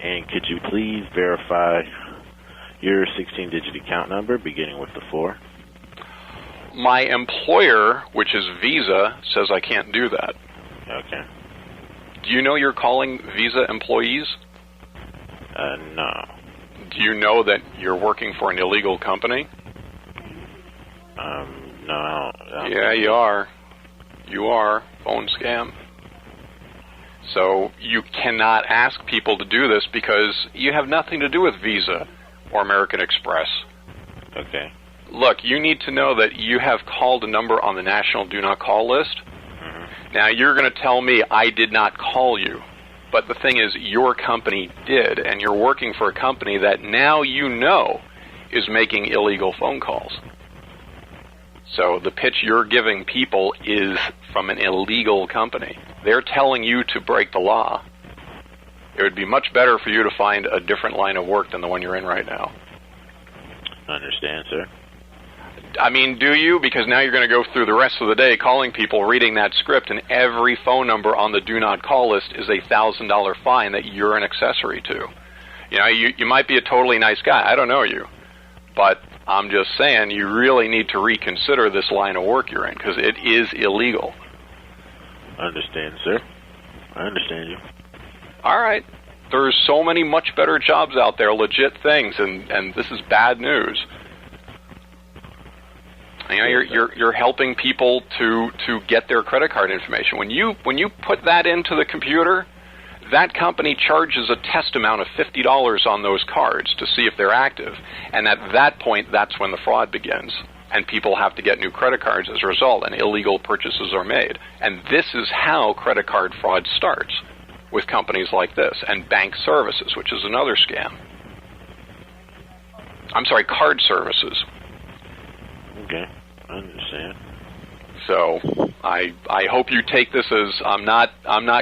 And could you please verify your 16-digit account number beginning with the 4? My employer, which is Visa, says I can't do that. Okay. Do you know you're calling Visa employees? No. Do you know that you're working for an illegal company? No, I don't Yeah, you are. You are. Phone scam. So you cannot ask people to do this because you have nothing to do with Visa or American Express. Okay. Look, you need to know that you have called a number on the National Do Not Call list. Mm-hmm. Now, you're going to tell me I did not call you. But the thing is, your company did, and you're working for a company that now you know is making illegal phone calls. So the pitch you're giving people is from an illegal company. They're telling you to break the law. It would be much better for you to find a different line of work than the one you're in right now. I understand, sir. I mean, do you? Because now you're going to go through the rest of the day calling people, reading that script, and every phone number on the do not call list is a $1,000 fine that you're an accessory to. You know, you might be a totally nice guy. I don't know you. But I'm just saying you really need to reconsider this line of work you're in because it is illegal. I understand, sir. I understand you. All right. There's so many much better jobs out there, legit things, and this is bad news. You know, you're helping people to get their credit card information. When you put that into the computer, that company charges a test amount of $50 on those cards to see if they're active. And at that point, that's when the fraud begins. And people have to get new credit cards as a result, and illegal purchases are made. And this is how credit card fraud starts, with companies like this, and bank services, which is another scam. I'm sorry, card services. Okay, I understand. So I hope you take this as I'm not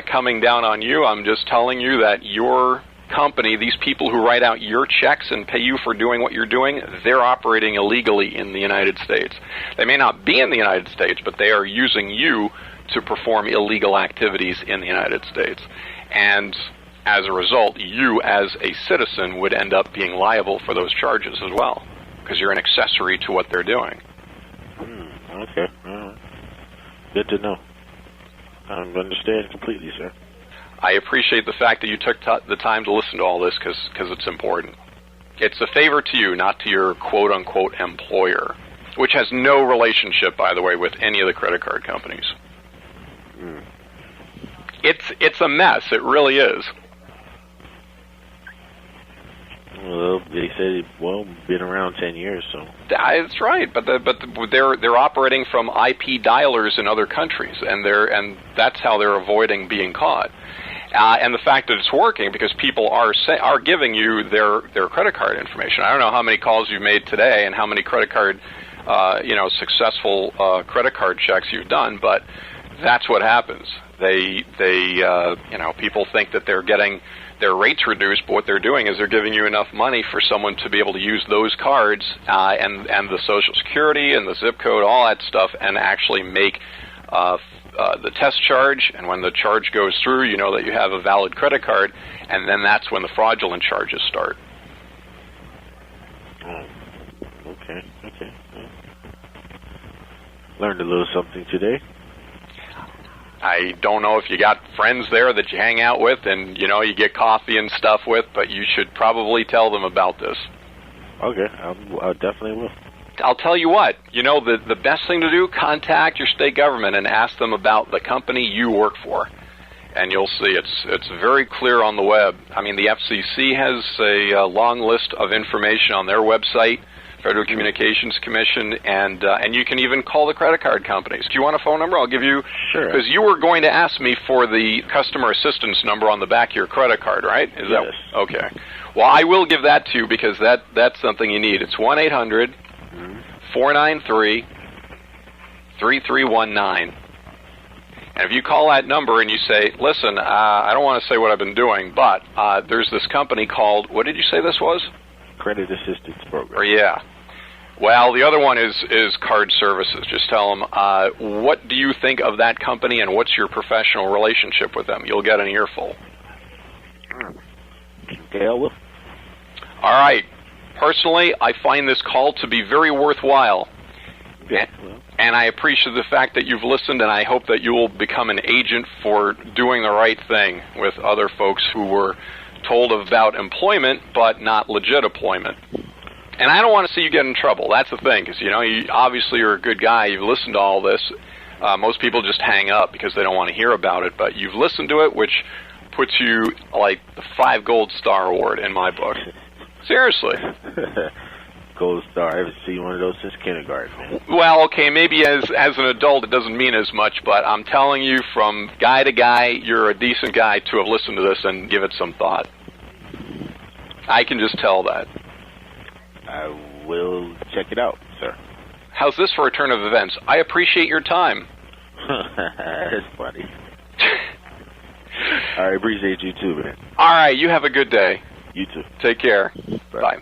coming down on you. I'm just telling you that your company, these people who write out your checks and pay you for doing what you're doing, they're operating illegally in the United States. They may not be in the United States, but they are using you to perform illegal activities in the United States. And as a result, you as a citizen would end up being liable for those charges as well, because you're an accessory to what they're doing. Okay. Good to know. I understand completely, sir. I appreciate the fact that you took the time to listen to all this because it's important. It's a favor to you, not to your quote-unquote employer, which has no relationship, by the way, with any of the credit card companies. It's a mess. It really is. Well, they said, been around 10 years, so. That's right, but they're operating from IP dialers in other countries, and that's how they're avoiding being caught. And the fact that it's working because people are giving you their credit card information. I don't know how many calls you've made today and how many credit card, successful credit card checks you've done, but that's what happens. People think that they're getting their rates reduced, but what they're doing is they're giving you enough money for someone to be able to use those cards and the Social Security and the zip code, all that stuff, and actually make the test charge. And when the charge goes through, you know that you have a valid credit card, and then that's when the fraudulent charges start. Okay. Learned a little something today. I don't know if you got friends there that you hang out with and, you get coffee and stuff with, but you should probably tell them about this. Okay, I definitely will. I'll tell you what, the best thing to do, contact your state government and ask them about the company you work for. And you'll see it's very clear on the web. I mean, the FCC has a long list of information on their website, Federal Communications Commission, and you can even call the credit card companies. Do you want a phone number? I'll give you. Sure. Because you were going to ask me for the customer assistance number on the back of your credit card, right? Yes. That okay? Well, I will give that to you because that's something you need. It's 1-800-493-3319. And if you call that number and you say, listen, I don't want to say what I've been doing, but there's this company called, what did you say this was? Credit Assistance Program. Yeah. Well, the other one is card services. Just tell them, what do you think of that company and what's your professional relationship with them? You'll get an earful. Okay, I will. All right. Personally, I find this call to be very worthwhile. Okay. Well, And I appreciate the fact that you've listened, and I hope that you will become an agent for doing the right thing with other folks who were told about employment, but not legit employment. And I don't want to see you get in trouble. That's the thing, because, you know, you obviously you're a good guy. You've listened to all this. Most people just hang up because they don't want to hear about it, but you've listened to it, which puts you like the 5 gold star award in my book. Seriously. Gold star. I haven't seen one of those since kindergarten, man. Well, okay, maybe as an adult it doesn't mean as much, but I'm telling you from guy to guy, you're a decent guy to have listened to this and give it some thought. I can just tell that. I will check it out, sir. How's this for a turn of events? I appreciate your time. That's funny. I appreciate you too, man. All right, you have a good day. You too. Take care. Bye. Bye.